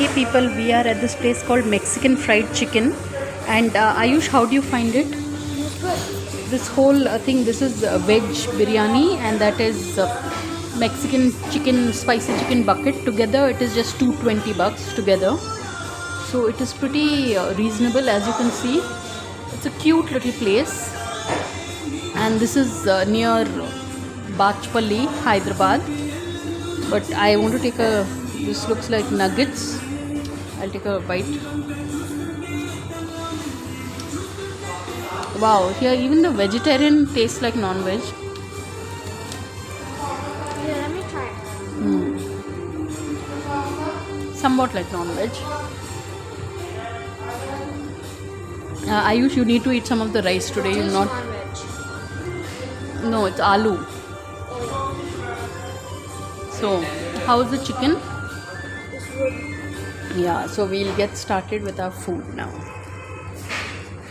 Hey people, we are at this place called Mexican Fried Chicken. And Ayush, how do you find it? This whole thing, this is veg biryani, and that is Mexican chicken, spicy chicken bucket. Together, it is just $220 together. So it is pretty reasonable, as you can see. It's a cute little place, and this is near Bachpalli, Hyderabad. But I want to take a. This looks like nuggets. I'll take a bite. Wow, here even the vegetarian tastes like non-veg. Yeah, let me try. Somewhat like non-veg. Ayush, you need to eat some of the rice today. You'll not. Non-veg. No, it's aloo. So, how's the chicken? It's good. Yeah, so we'll get started with our food now.